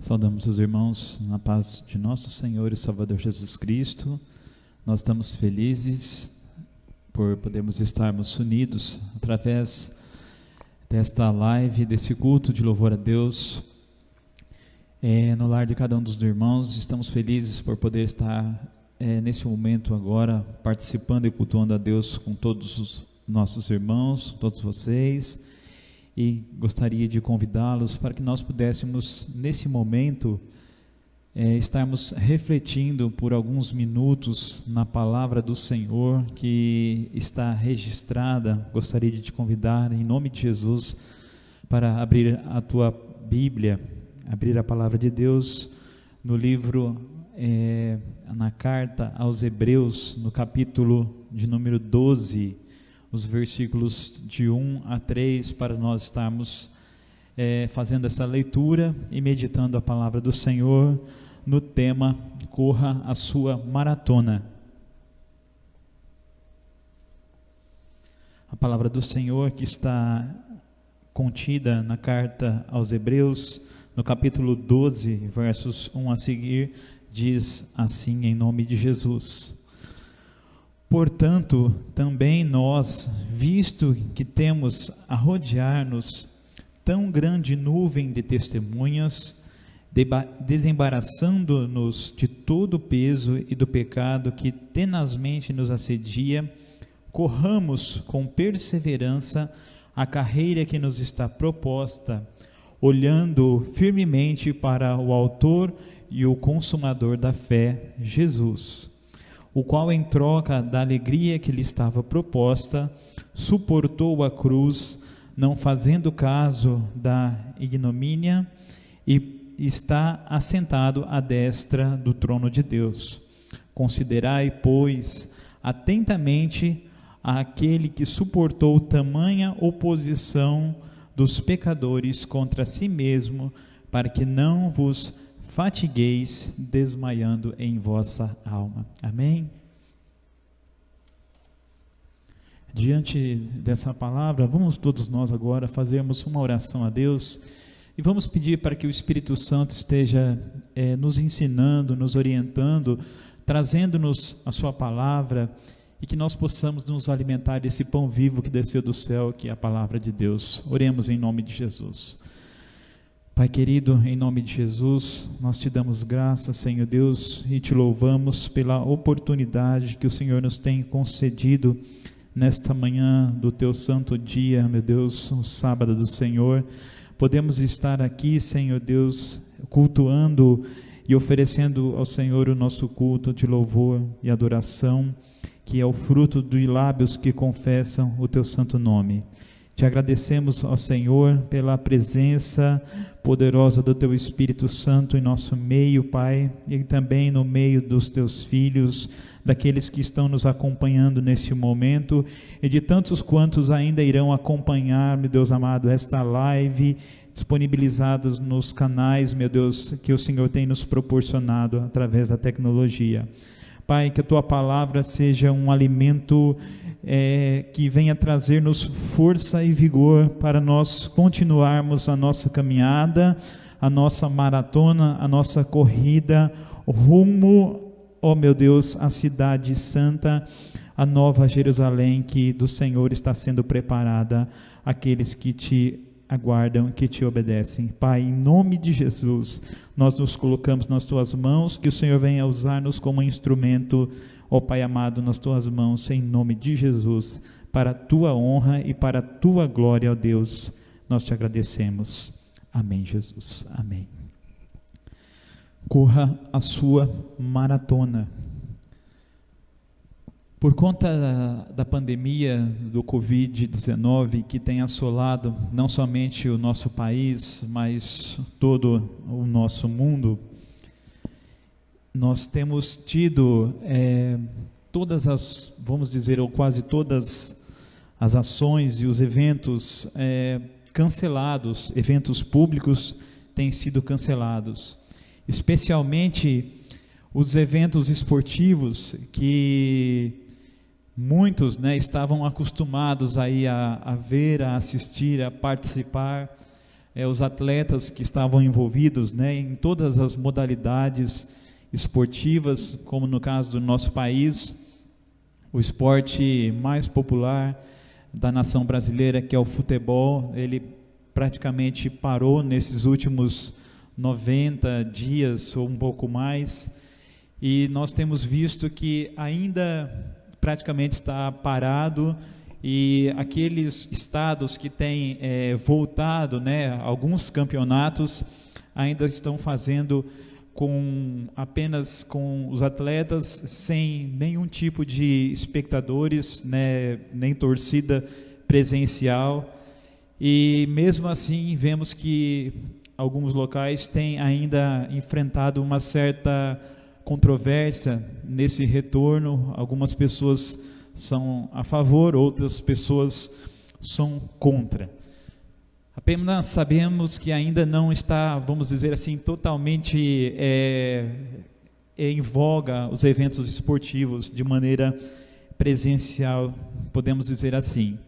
Saudamos os irmãos na paz de nosso Senhor e Salvador Jesus Cristo. Nós estamos felizes por podermos estarmos unidos através desta live, desse culto de louvor a Deus, no lar de cada um dos irmãos. Estamos felizes por poder estar nesse momento agora, participando e cultuando a Deus com todos os nossos irmãos, todos vocês, e gostaria de convidá-los para que nós pudéssemos, nesse momento, estarmos refletindo por alguns minutos na palavra do Senhor que está registrada. Gostaria de te convidar, em nome de Jesus, para abrir a tua Bíblia, abrir a palavra de Deus no livro, na carta aos Hebreus, no capítulo de número 12, os versículos de 1 a 3, para nós estarmos fazendo essa leitura e meditando a palavra do Senhor no tema Corra a Sua Maratona. A palavra do Senhor que está contida na carta aos Hebreus, no capítulo 12, versos 1 a seguir, diz assim, em nome de Jesus: Portanto, também nós, visto que temos a rodear-nos tão grande nuvem de testemunhas, desembaraçando-nos de todo o peso e do pecado que tenazmente nos assedia, corramos com perseverança a carreira que nos está proposta, olhando firmemente para o autor e o consumador da fé, Jesus, o qual, em troca da alegria que lhe estava proposta, suportou a cruz, não fazendo caso da ignomínia, e está assentado à destra do trono de Deus. Considerai, pois, atentamente aquele que suportou tamanha oposição dos pecadores contra si mesmo, para que não vos fatigueis desmaiando em vossa alma. Amém? Diante dessa palavra, vamos todos nós agora fazermos uma oração a Deus e vamos pedir para que o Espírito Santo esteja nos ensinando, nos orientando, trazendo-nos a sua palavra, e que nós possamos nos alimentar desse pão vivo que desceu do céu, que é a palavra de Deus. Oremos em nome de Jesus. Pai querido, em nome de Jesus, nós te damos graças, Senhor Deus, e te louvamos pela oportunidade que o Senhor nos tem concedido nesta manhã do teu santo dia, meu Deus, o sábado do Senhor. Podemos estar aqui, Senhor Deus, cultuando e oferecendo ao Senhor o nosso culto de louvor e adoração, que é o fruto dos lábios que confessam o teu santo nome. Te agradecemos, ó Senhor, pela presença poderosa do Teu Espírito Santo em nosso meio, Pai, e também no meio dos Teus filhos, daqueles que estão nos acompanhando neste momento, e de tantos quantos ainda irão acompanhar, meu Deus amado, esta live, disponibilizados nos canais, meu Deus, que o Senhor tem nos proporcionado através da tecnologia. Pai, que a Tua palavra seja um alimento que venha trazer-nos força e vigor para nós continuarmos a nossa caminhada, a nossa maratona, a nossa corrida rumo, ó meu Deus, à cidade santa, a nova Jerusalém que do Senhor está sendo preparada àqueles que te aguardam, que te obedecem. Pai, em nome de Jesus, nós nos colocamos nas Tuas mãos, que o Senhor venha usar-nos como instrumento, ó Pai amado, nas Tuas mãos, em nome de Jesus, para a Tua honra e para a Tua glória, ó Deus, nós te agradecemos. Amém, Jesus, amém. Corra a sua maratona. Por conta da pandemia do Covid-19 que tem assolado não somente o nosso país, mas todo o nosso mundo, nós temos tido todas as, vamos dizer, ou quase todas as ações e os eventos cancelados, eventos públicos têm sido cancelados, especialmente os eventos esportivos que muitos, estavam acostumados aí a ver, a assistir, a participar, os atletas que estavam envolvidos, né, em todas as modalidades esportivas, como no caso do nosso país, o esporte mais popular da nação brasileira, que é o futebol, ele praticamente parou nesses últimos 90 dias ou um pouco mais, e nós temos visto que ainda praticamente está parado, e aqueles estados que têm voltado, né, alguns campeonatos ainda estão fazendo apenas com os atletas, sem nenhum tipo de espectadores, né, nem torcida presencial. E mesmo assim vemos que alguns locais têm ainda enfrentado uma certa controvérsia nesse retorno. Algumas pessoas são a favor, outras pessoas são contra. Apenas sabemos que ainda não está, vamos dizer assim, totalmente em voga os eventos esportivos de maneira presencial, podemos dizer assim.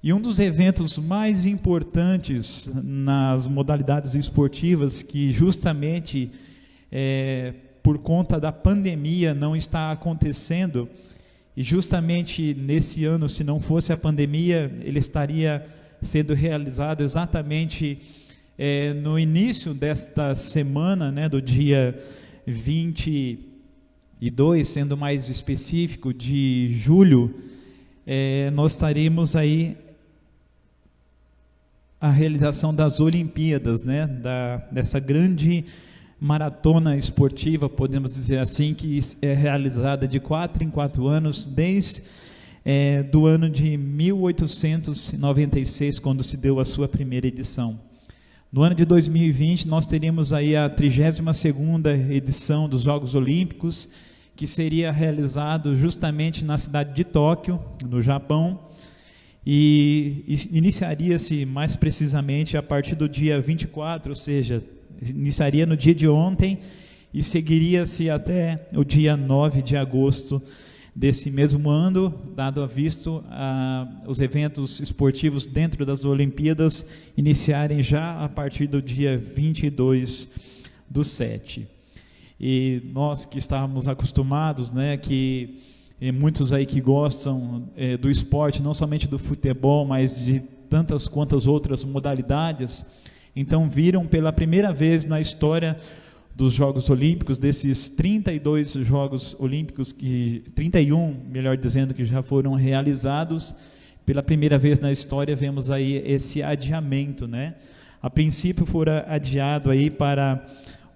E um dos eventos mais importantes nas modalidades esportivas, que justamente por conta da pandemia não está acontecendo, e justamente nesse ano, se não fosse a pandemia, ele estaria sendo realizado exatamente no início desta semana, né, do dia 22, sendo mais específico, de julho, nós estaremos aí a realização das Olimpíadas, né, dessa grande maratona esportiva, podemos dizer assim, que é realizada de 4 em 4 anos, desde do ano de 1896, quando se deu a sua primeira edição. No ano de 2020, nós teríamos aí a 32ª edição dos Jogos Olímpicos, que seria realizado justamente na cidade de Tóquio, no Japão, e iniciaria-se mais precisamente a partir do dia 24, ou seja, iniciaria no dia de ontem e seguiria-se até o dia 9 de agosto desse mesmo ano, dado a visto os eventos esportivos dentro das Olimpíadas iniciarem já a partir do dia 22/7. E nós que estávamos acostumados, né, que muitos aí que gostam do esporte, não somente do futebol, mas de tantas quantas outras modalidades, então viram pela primeira vez na história dos Jogos Olímpicos, desses 32 Jogos Olímpicos, 31, melhor dizendo, que já foram realizados, pela primeira vez na história vemos aí esse adiamento, né? A princípio fora adiado aí para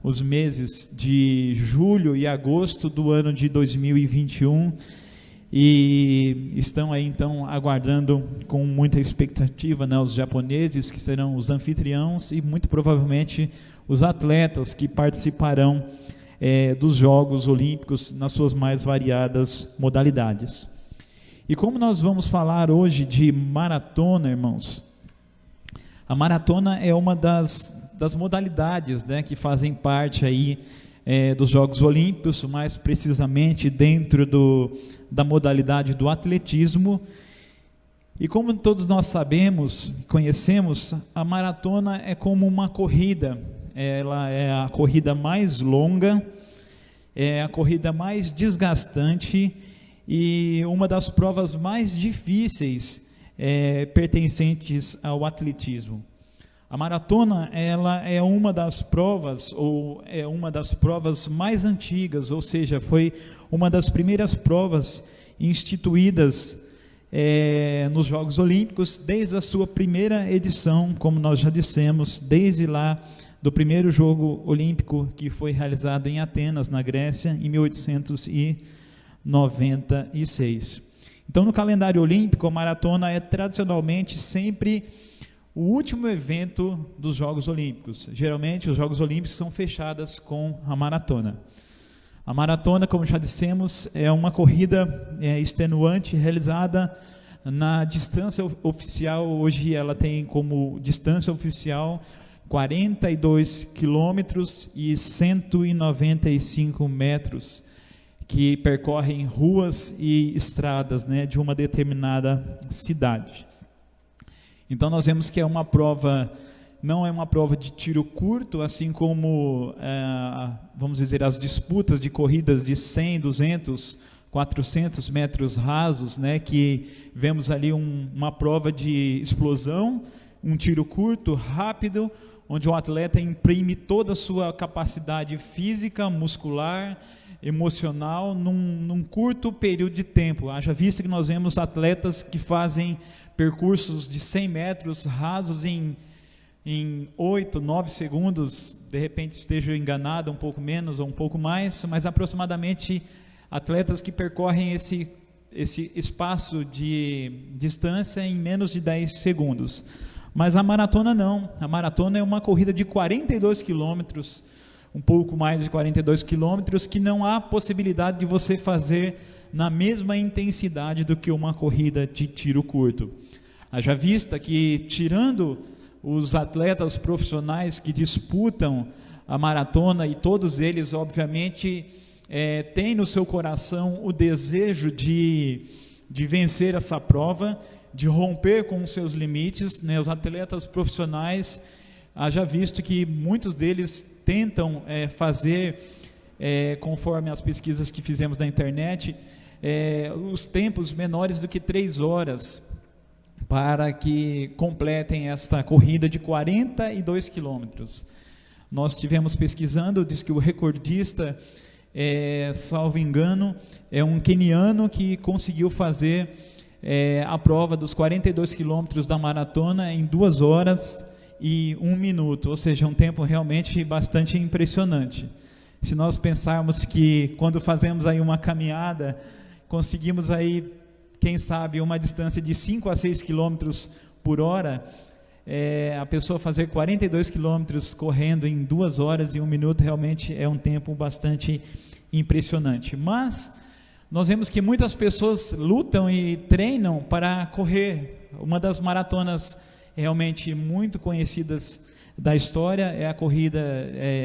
os meses de julho e agosto do ano de 2021, e estão aí então aguardando com muita expectativa, né, os japoneses, que serão os anfitriões, e muito provavelmente os atletas que participarão dos Jogos Olímpicos nas suas mais variadas modalidades. E como nós vamos falar hoje de maratona, irmãos, a maratona é uma das modalidades, né, que fazem parte aí dos Jogos Olímpicos, mais precisamente dentro da modalidade do atletismo. E como todos nós sabemos, conhecemos, a maratona é como uma corrida. Ela é a corrida mais longa, é a corrida mais desgastante e uma das provas mais difíceis pertencentes ao atletismo. A maratona, ela é uma das provas, ou é uma das provas mais antigas, ou seja, foi uma das primeiras provas instituídas nos Jogos Olímpicos, desde a sua primeira edição, como nós já dissemos, desde lá do primeiro jogo olímpico que foi realizado em Atenas, na Grécia, em 1896. Então, no calendário olímpico, a maratona é tradicionalmente sempre o último evento dos Jogos Olímpicos. Geralmente, os Jogos Olímpicos são fechados com a maratona. A maratona, como já dissemos, é uma corrida extenuante, realizada na distância oficial. Hoje ela tem como distância oficial 42 quilômetros e 195 metros, que percorrem ruas e estradas, né, de uma determinada cidade. Então nós vemos que é uma prova não é uma prova de tiro curto, assim como, vamos dizer, as disputas de corridas de 100, 200, 400 metros rasos, né, que vemos ali uma prova de explosão, um tiro curto, rápido, onde o atleta imprime toda a sua capacidade física, muscular, emocional, num curto período de tempo. Haja vista que nós vemos atletas que fazem percursos de 100 metros rasos em 8, 9 segundos, de repente esteja enganado, um pouco menos ou um pouco mais, mas aproximadamente atletas que percorrem esse espaço de distância em menos de 10 segundos. Mas a maratona não. A maratona é uma corrida de 42 quilômetros, um pouco mais de 42 quilômetros, que não há possibilidade de você fazer na mesma intensidade do que uma corrida de tiro curto. Haja vista que, tirando os atletas profissionais que disputam a maratona, e todos eles, obviamente, têm no seu coração o desejo de vencer essa prova, de romper com os seus limites, né? Os atletas profissionais, haja visto que muitos deles tentam fazer, conforme as pesquisas que fizemos na internet, os tempos menores do que 3 horas, para que completem esta corrida de 42 quilômetros. Nós estivemos pesquisando, diz que o recordista, salvo engano, é um queniano que conseguiu fazer a prova dos 42 quilômetros da maratona em 2 horas e 1 minuto, ou seja, um tempo realmente bastante impressionante. Se nós pensarmos que quando fazemos aí uma caminhada, conseguimos aí, quem sabe, uma distância de 5 a 6 quilômetros por hora, a pessoa fazer 42 quilômetros correndo em 2 horas e 1 minuto, realmente é um tempo bastante impressionante. Mas nós vemos que muitas pessoas lutam e treinam para correr. Uma das maratonas realmente muito conhecidas da história é a corrida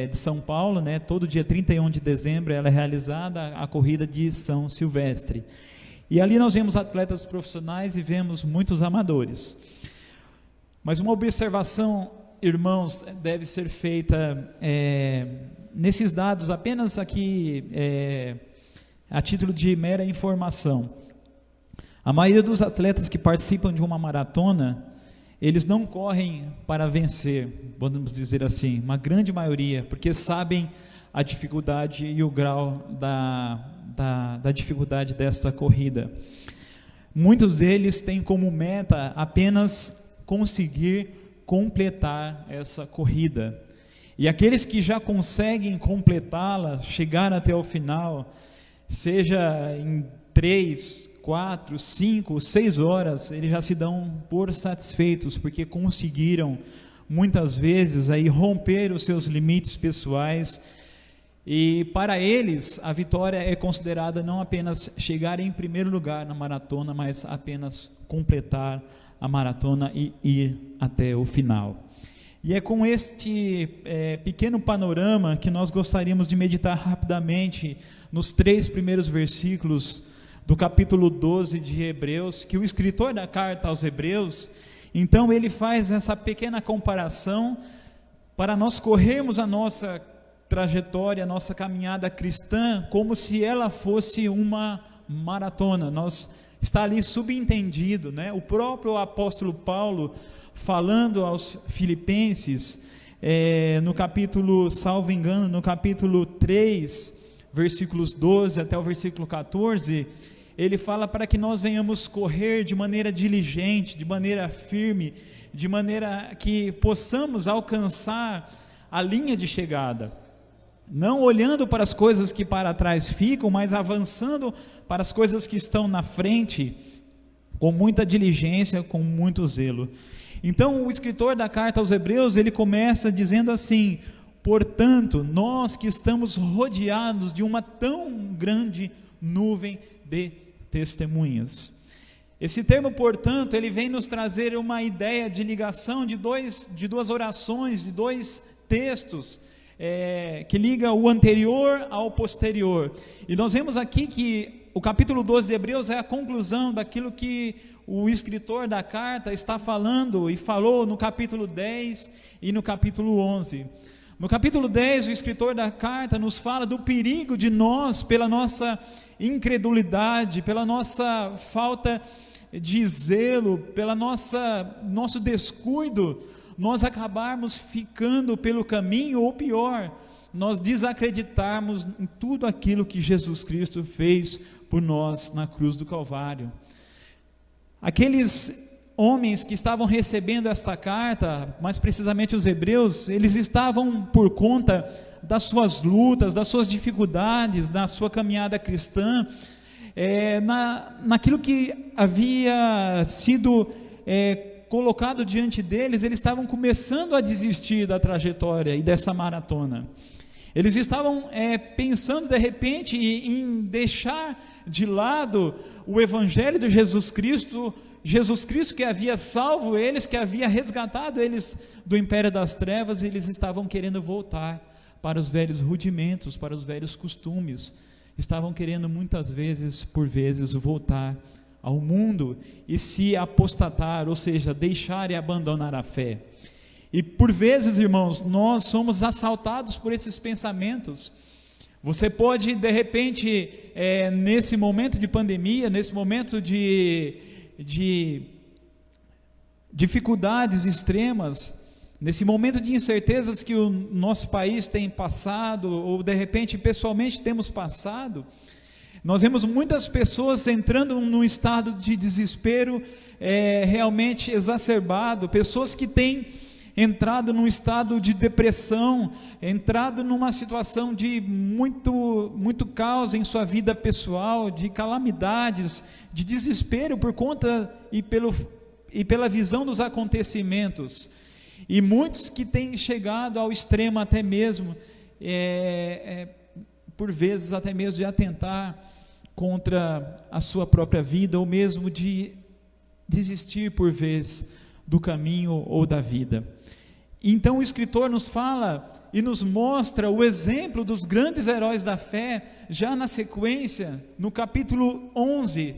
de São Paulo, né? Todo dia 31 de dezembro ela é realizada, a corrida de São Silvestre. E ali nós vemos atletas profissionais e vemos muitos amadores. Mas uma observação, irmãos, deve ser feita nesses dados, apenas aqui a título de mera informação. A maioria dos atletas que participam de uma maratona, eles não correm para vencer, vamos dizer assim, uma grande maioria, porque sabem a dificuldade e o grau da dificuldade desta corrida. Muitos deles têm como meta apenas conseguir completar essa corrida. E aqueles que já conseguem completá-la, chegar até o final, seja em 3, 4, 5, 6 horas, eles já se dão por satisfeitos, porque conseguiram muitas vezes aí romper os seus limites pessoais, e para eles a vitória é considerada não apenas chegar em primeiro lugar na maratona, mas apenas completar a maratona e ir até o final. E é com este pequeno panorama que nós gostaríamos de meditar rapidamente nos 3 primeiros versículos do capítulo 12 de Hebreus, que o escritor da carta aos Hebreus, então ele faz essa pequena comparação para nós corrermos a nossa trajetória, a nossa caminhada cristã, como se ela fosse uma maratona. Está ali subentendido, né? O próprio apóstolo Paulo, falando aos filipenses, no capítulo, salvo engano, no capítulo 3, versículos 12 até o versículo 14, ele fala para que nós venhamos correr de maneira diligente, de maneira firme, de maneira que possamos alcançar a linha de chegada, não olhando para as coisas que para trás ficam, mas avançando para as coisas que estão na frente, com muita diligência, com muito zelo. Então o escritor da carta aos Hebreus, ele começa dizendo assim: portanto, nós que estamos rodeados de uma tão grande nuvem de testemunhas. Esse termo, portanto, ele vem nos trazer uma ideia de ligação de duas orações, de 2 textos, que liga o anterior ao posterior. E nós vemos aqui que o capítulo 12 de Hebreus é a conclusão daquilo que o escritor da carta está falando e falou no capítulo 10 e no capítulo 11. No capítulo 10, o escritor da carta nos fala do perigo de nós, pela nossa incredulidade, pela nossa falta de zelo, pela nosso descuido, nós acabarmos ficando pelo caminho, ou pior, nós desacreditarmos em tudo aquilo que Jesus Cristo fez por nós na cruz do Calvário. Aqueles homens que estavam recebendo essa carta, mais precisamente os hebreus, eles estavam por conta das suas lutas, das suas dificuldades, da sua caminhada cristã, naquilo que havia sido colocado diante deles, eles estavam começando a desistir da trajetória e dessa maratona. Eles estavam pensando de repente em deixar de lado o evangelho de Jesus Cristo que havia salvo eles, que havia resgatado eles do império das trevas. Eles estavam querendo voltar para os velhos rudimentos, para os velhos costumes, estavam querendo por vezes voltar ao mundo e se apostatar, ou seja, deixar e abandonar a fé. E por vezes, irmãos, nós somos assaltados por esses pensamentos. Você pode de repente, nesse momento de pandemia, nesse momento de dificuldades extremas, nesse momento de incertezas que o nosso país tem passado, ou de repente pessoalmente temos passado, nós vemos muitas pessoas entrando num estado de desespero realmente exacerbado, pessoas que têm entrado num estado de depressão, entrado numa situação de muito caos em sua vida pessoal, de calamidades, de desespero por conta e pela visão dos acontecimentos, e muitos que têm chegado ao extremo até mesmo, por vezes até mesmo de atentar contra a sua própria vida, ou mesmo de desistir por vez do caminho ou da vida. Então o escritor nos fala e nos mostra o exemplo dos grandes heróis da fé, já na sequência, no capítulo 11.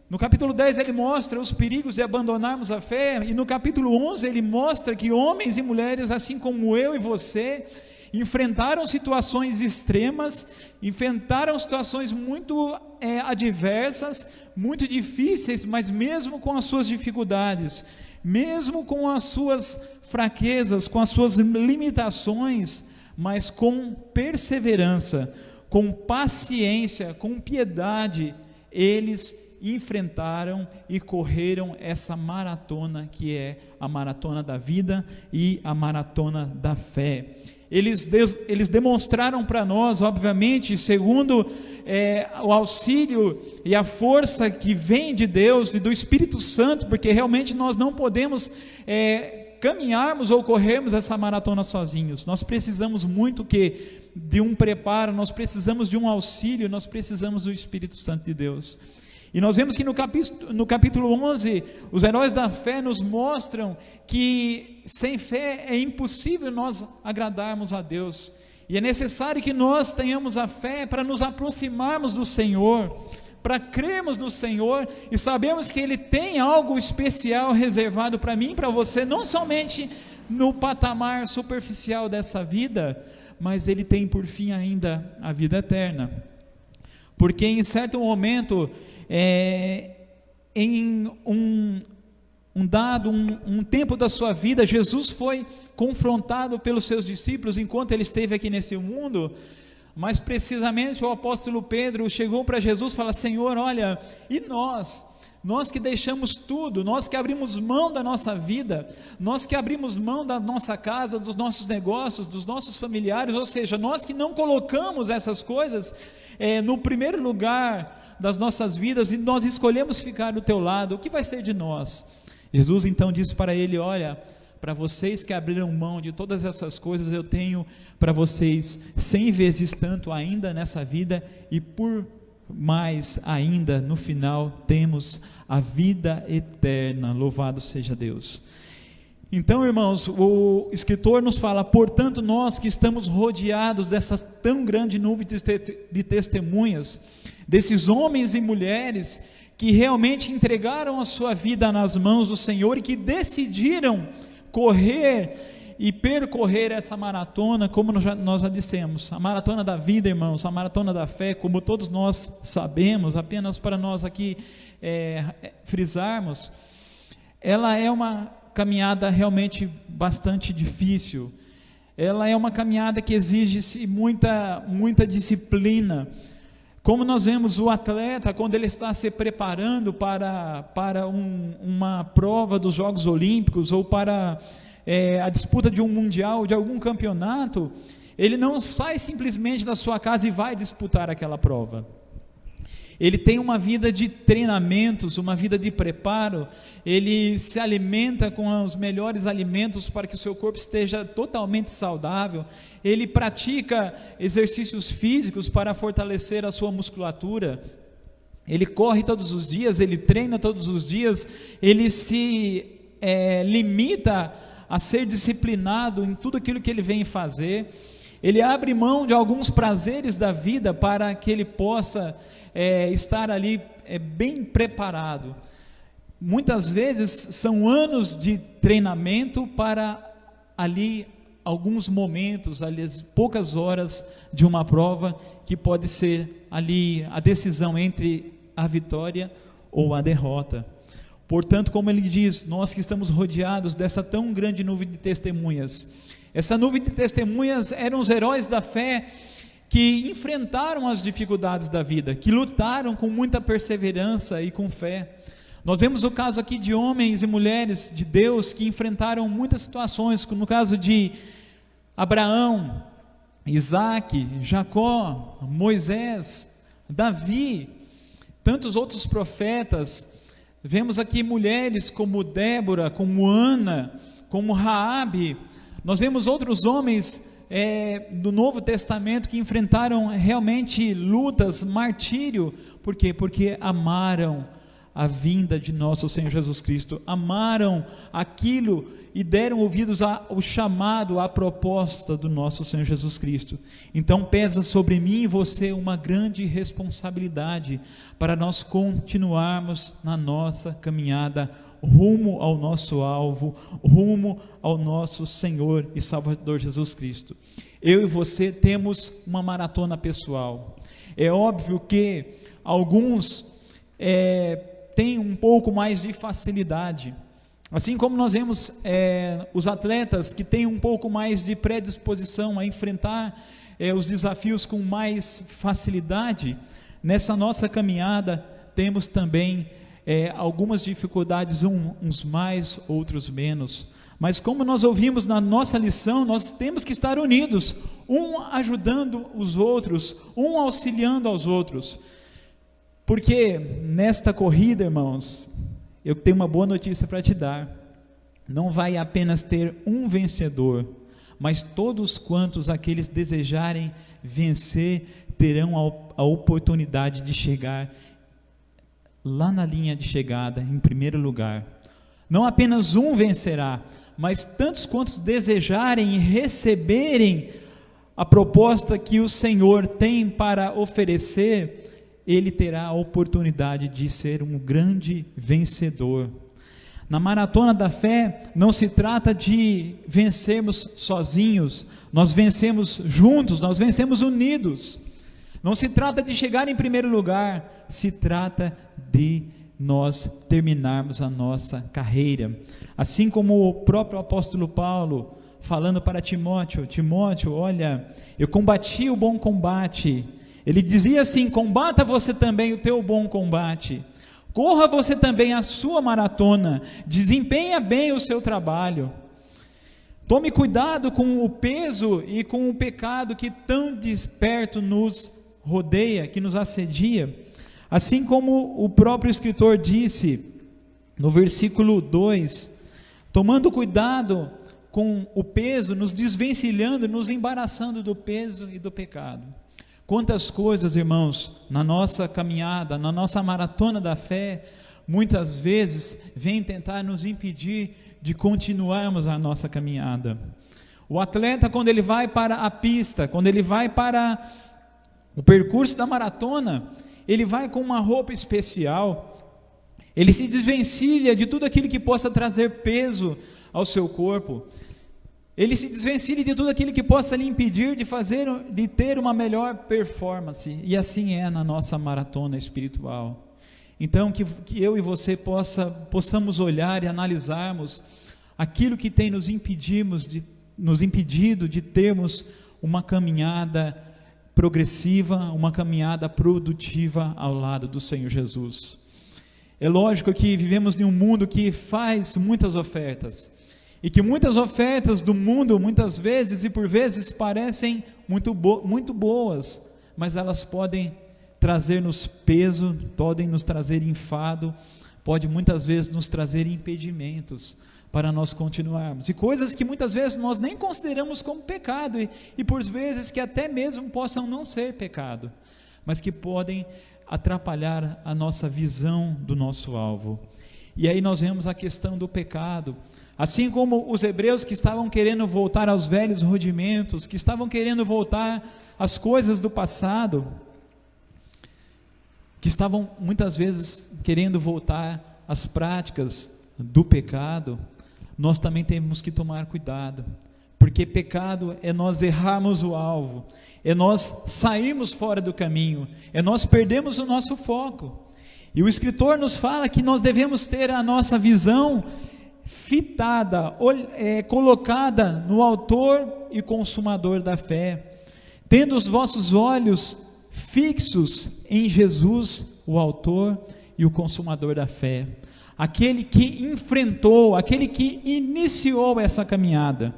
No capítulo 10 ele mostra os perigos de abandonarmos a fé, e no capítulo 11 ele mostra que homens e mulheres, assim como eu e você, enfrentaram situações extremas, enfrentaram situações muito adversas, muito difíceis, mas mesmo com as suas dificuldades, mesmo com as suas fraquezas, com as suas limitações, mas com perseverança, com paciência, com piedade, eles enfrentaram e correram essa maratona que é a maratona da vida e a maratona da fé. Eles demonstraram para nós, obviamente, segundo o auxílio e a força que vem de Deus e do Espírito Santo, porque realmente nós não podemos caminharmos ou corrermos essa maratona sozinhos. Nós precisamos muito de um preparo, nós precisamos de um auxílio, nós precisamos do Espírito Santo de Deus. E nós vemos que no capítulo 11, os heróis da fé nos mostram que sem fé é impossível nós agradarmos a Deus, e é necessário que nós tenhamos a fé para nos aproximarmos do Senhor, para crermos no Senhor, e sabemos que Ele tem algo especial reservado para mim e para você, não somente no patamar superficial dessa vida, mas Ele tem por fim ainda a vida eterna, porque em certo momento, em um tempo da sua vida, Jesus foi confrontado pelos seus discípulos enquanto ele esteve aqui nesse mundo. Mas precisamente o apóstolo Pedro chegou para Jesus e falou: Senhor, olha, e nós que deixamos tudo, nós que abrimos mão da nossa vida, nós que abrimos mão da nossa casa, dos nossos negócios, dos nossos familiares, ou seja, nós que não colocamos essas coisas no primeiro lugar das nossas vidas, e nós escolhemos ficar do teu lado, o que vai ser de nós? Jesus então disse para ele: olha, para vocês que abriram mão de todas essas coisas, eu tenho para vocês 100 vezes tanto ainda nessa vida, e por mais ainda no final temos a vida eterna. Louvado seja Deus. Então, irmãos, o escritor nos fala: portanto, nós que estamos rodeados dessa tão grande nuvem de testemunhas, desses homens e mulheres que realmente entregaram a sua vida nas mãos do Senhor e que decidiram correr e percorrer essa maratona, como nós já dissemos, a maratona da vida, irmãos, a maratona da fé, como todos nós sabemos, apenas para nós aqui frisarmos, ela é uma caminhada realmente bastante difícil, ela é uma caminhada que exige muita disciplina. Como nós vemos o atleta, quando ele está se preparando para uma prova dos Jogos Olímpicos, ou para a disputa de um mundial, de algum campeonato, ele não sai simplesmente da sua casa e vai disputar aquela prova. Ele tem uma vida de treinamentos, uma vida de preparo, ele se alimenta com os melhores alimentos para que o seu corpo esteja totalmente saudável, ele pratica exercícios físicos para fortalecer a sua musculatura, ele corre todos os dias, ele treina todos os dias, ele se limita a ser disciplinado em tudo aquilo que ele vem fazer, ele abre mão de alguns prazeres da vida para que ele possa estar ali bem preparado. Muitas vezes são anos de treinamento para ali alguns momentos, ali as poucas horas de uma prova que pode ser ali a decisão entre a vitória ou a derrota. Portanto, como ele diz, nós que estamos rodeados dessa tão grande nuvem de testemunhas, essa nuvem de testemunhas eram os heróis da fé que enfrentaram as dificuldades da vida, que lutaram com muita perseverança e com fé. Nós vemos o caso aqui de homens e mulheres de Deus que enfrentaram muitas situações, como no caso de Abraão, Isaac, Jacó, Moisés, Davi, tantos outros profetas. Vemos aqui mulheres como Débora, como Ana, como Raabe. Nós vemos outros homens do Novo Testamento que enfrentaram realmente lutas, martírio. Por quê? Porque amaram a vinda de nosso Senhor Jesus Cristo, amaram aquilo e deram ouvidos ao chamado, à proposta do nosso Senhor Jesus Cristo. Então pesa sobre mim e você uma grande responsabilidade para nós continuarmos na nossa caminhada rumo ao nosso alvo, rumo ao nosso Senhor e Salvador Jesus Cristo. Eu e você temos uma maratona pessoal. É óbvio que alguns têm um pouco mais de facilidade, assim como nós vemos os atletas que têm um pouco mais de predisposição a enfrentar os desafios com mais facilidade. Nessa nossa caminhada temos também algumas dificuldades, uns mais, outros menos, mas como nós ouvimos na nossa lição, nós temos que estar unidos, um ajudando os outros, um auxiliando aos outros, porque nesta corrida, irmãos, eu tenho uma boa notícia para te dar, não vai apenas ter um vencedor, mas todos quantos aqueles desejarem vencer, terão a oportunidade de chegar lá na linha de chegada, em primeiro lugar. Não apenas um vencerá, mas tantos quantos desejarem e receberem a proposta que o Senhor tem para oferecer, ele terá a oportunidade de ser um grande vencedor. Na maratona da fé, não se trata de vencermos sozinhos, nós vencemos juntos, nós vencemos unidos. Não se trata de chegar em primeiro lugar, se trata de nós terminarmos a nossa carreira. Assim como o próprio apóstolo Paulo, falando para Timóteo, olha, eu combati o bom combate. Ele dizia assim: combata você também o teu bom combate, corra você também a sua maratona, desempenha bem o seu trabalho. Tome cuidado com o peso e com o pecado que tão desperto nos rodeia, que nos assedia. Assim como o próprio escritor disse no versículo 2, tomando cuidado com o peso, nos desvencilhando, nos embaraçando do peso e do pecado. Quantas coisas, irmãos, na nossa caminhada, na nossa maratona da fé, muitas vezes vêm tentar nos impedir de continuarmos a nossa caminhada. O atleta, quando ele vai para a pista, quando ele vai para o percurso da maratona, ele vai com uma roupa especial, Ele se desvencilha de tudo aquilo que possa trazer peso ao seu corpo. Ele se desvencilha de tudo aquilo que possa lhe impedir de ter uma melhor performance. E assim é na nossa maratona espiritual. Então, que eu e você possamos olhar e analisarmos aquilo que tem nos impedido de termos uma caminhada progressiva, uma caminhada produtiva ao lado do Senhor Jesus. É lógico que vivemos em um mundo que faz muitas ofertas, e que muitas ofertas do mundo, muitas vezes e por vezes, parecem muito boas, mas elas podem trazer-nos peso, podem nos trazer enfado, pode muitas vezes nos trazer impedimentos para nós continuarmos, e coisas que muitas vezes nós nem consideramos como pecado, e por vezes que até mesmo possam não ser pecado, mas que podem atrapalhar a nossa visão do nosso alvo. E aí nós vemos a questão do pecado, assim como os hebreus que estavam querendo voltar aos velhos rudimentos, que estavam querendo voltar às coisas do passado, que estavam muitas vezes querendo voltar às práticas do pecado, nós também temos que tomar cuidado, porque pecado é nós errarmos o alvo, é nós sairmos fora do caminho, é nós perdermos o nosso foco. E o escritor nos fala que nós devemos ter a nossa visão fitada, colocada no autor e consumador da fé, tendo os vossos olhos fixos em Jesus, o autor e o consumador da fé, aquele que enfrentou, aquele que iniciou essa caminhada.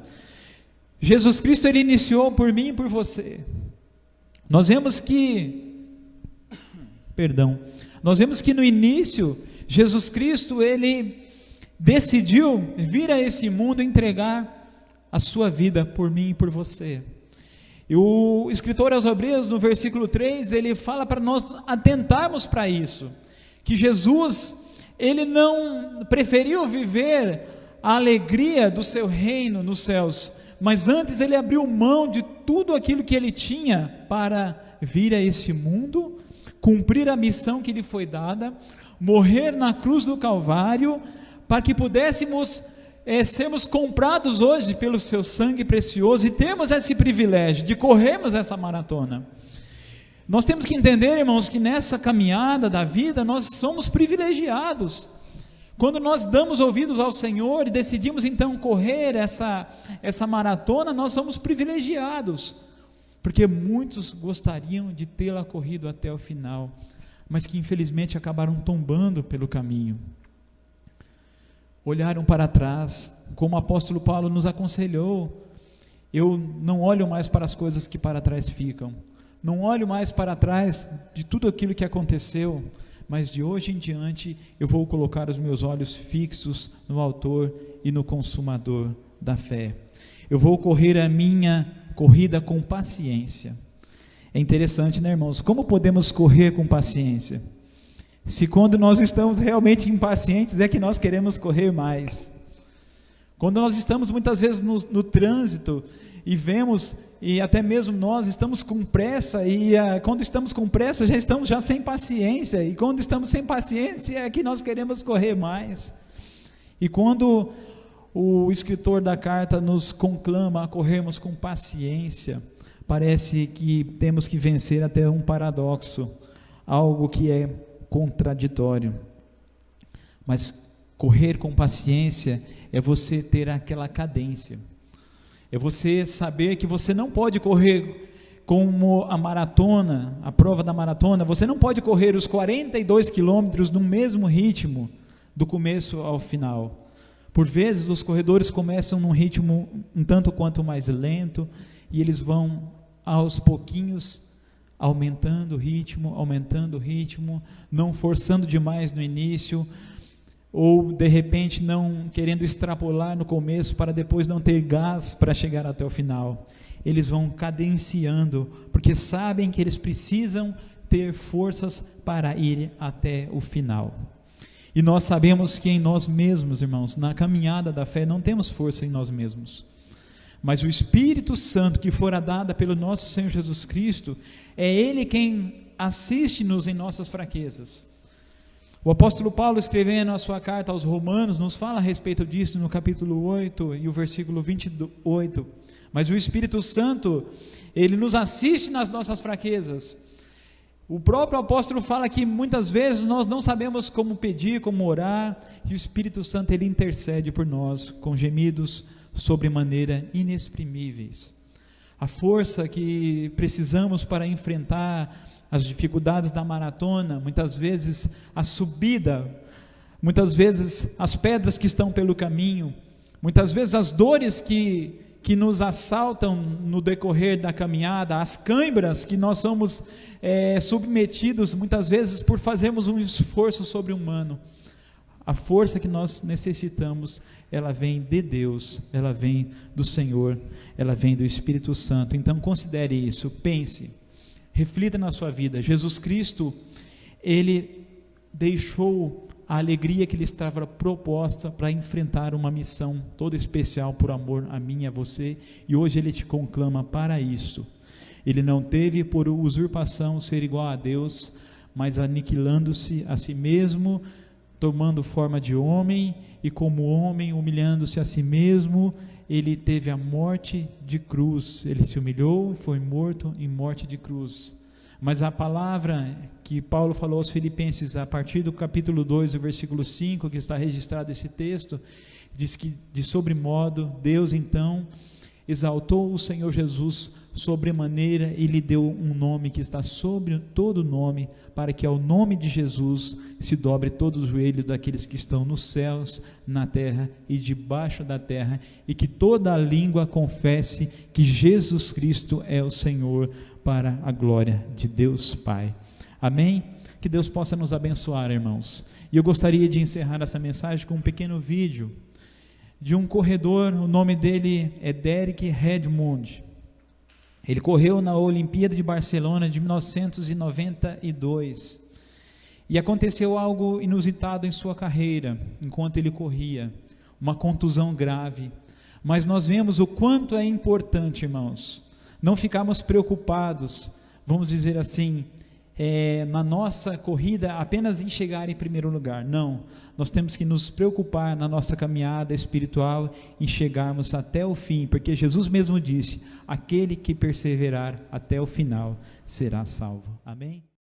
Jesus Cristo, ele iniciou por mim e por você. Nós vemos que no início, Jesus Cristo, ele decidiu vir a esse mundo entregar a sua vida por mim e por você. E o escritor aos Hebreus, no versículo 3, ele fala para nós atentarmos para isso, que Jesus, ele não preferiu viver a alegria do seu reino nos céus, mas antes ele abriu mão de tudo aquilo que ele tinha para vir a esse mundo, cumprir a missão que lhe foi dada, morrer na cruz do Calvário, para que pudéssemos sermos comprados hoje pelo seu sangue precioso e termos esse privilégio de corrermos essa maratona. Nós temos que entender, irmãos, que nessa caminhada da vida nós somos privilegiados. Quando nós damos ouvidos ao Senhor e decidimos então correr essa maratona, nós somos privilegiados, porque muitos gostariam de tê-la corrido até o final, mas que infelizmente acabaram tombando pelo caminho. Olharam para trás, como o apóstolo Paulo nos aconselhou: eu não olho mais para as coisas que para trás ficam, não olho mais para trás de tudo aquilo que aconteceu, mas de hoje em diante eu vou colocar os meus olhos fixos no autor e no consumador da fé. Eu vou correr a minha corrida com paciência. É interessante, né, irmãos? Como podemos correr com paciência? Se quando nós estamos realmente impacientes é que nós queremos correr mais. Quando nós estamos muitas vezes no trânsito e vemos, e até mesmo nós estamos com pressa, e quando estamos com pressa já estamos sem paciência, e quando estamos sem paciência é que nós queremos correr mais. E quando o escritor da carta nos conclama a corrermos com paciência, parece que temos que vencer até um paradoxo, algo que é contraditório. Mas correr com paciência é você ter aquela cadência, é você saber que você não pode correr como a maratona, a prova da maratona, você não pode correr os 42 quilômetros no mesmo ritmo do começo ao final. Por vezes os corredores começam num ritmo um tanto quanto mais lento, e eles vão aos pouquinhos aumentando o ritmo, não forçando demais no início, ou de repente não querendo extrapolar no começo para depois não ter gás para chegar até o final. Eles vão cadenciando, porque sabem que eles precisam ter forças para ir até o final. E nós sabemos que em nós mesmos, irmãos, na caminhada da fé, não temos força em nós mesmos. Mas o Espírito Santo que fora dado pelo nosso Senhor Jesus Cristo, é Ele quem assiste-nos em nossas fraquezas. O apóstolo Paulo, escrevendo a sua carta aos Romanos, nos fala a respeito disso no capítulo 8 e o versículo 28. Mas o Espírito Santo, ele nos assiste nas nossas fraquezas. O próprio apóstolo fala que muitas vezes nós não sabemos como pedir, como orar, e o Espírito Santo, ele intercede por nós com gemidos sobremaneira inexprimíveis. A força que precisamos para enfrentar as dificuldades da maratona, muitas vezes a subida, muitas vezes as pedras que estão pelo caminho, muitas vezes as dores que nos assaltam no decorrer da caminhada, as cãibras que nós somos submetidos, muitas vezes por fazermos um esforço sobre-humano. A força que nós necessitamos, ela vem de Deus, ela vem do Senhor, ela vem do Espírito Santo. Então considere isso, pense, reflita na sua vida. Jesus Cristo, ele deixou a alegria que lhe estava proposta para enfrentar uma missão toda especial por amor a mim e a você, e hoje ele te conclama para isso. Ele não teve por usurpação ser igual a Deus, mas aniquilando-se a si mesmo, tomando forma de homem, e como homem, humilhando-se a si mesmo, ele teve a morte de cruz. Ele se humilhou e foi morto em morte de cruz. Mas a palavra que Paulo falou aos Filipenses, a partir do capítulo 2, o versículo 5, que está registrado esse texto, diz que de sobremodo Deus então exaltou o Senhor Jesus sobremaneira e lhe deu um nome que está sobre todo nome, para que ao nome de Jesus se dobre todo o joelho daqueles que estão nos céus, na terra e debaixo da terra, e que toda a língua confesse que Jesus Cristo é o Senhor, para a glória de Deus Pai. Amém? Que Deus possa nos abençoar, irmãos. E eu gostaria de encerrar essa mensagem com um pequeno vídeo de um corredor. O nome dele é Derek Redmond. Ele correu na Olimpíada de Barcelona de 1992, e aconteceu algo inusitado em sua carreira, enquanto ele corria, uma contusão grave. Mas nós vemos o quanto é importante, irmãos, não ficarmos preocupados, vamos dizer assim, na nossa corrida apenas em chegar em primeiro lugar. Não, nós temos que nos preocupar na nossa caminhada espiritual em chegarmos até o fim, porque Jesus mesmo disse: aquele que perseverar até o final será salvo. Amém?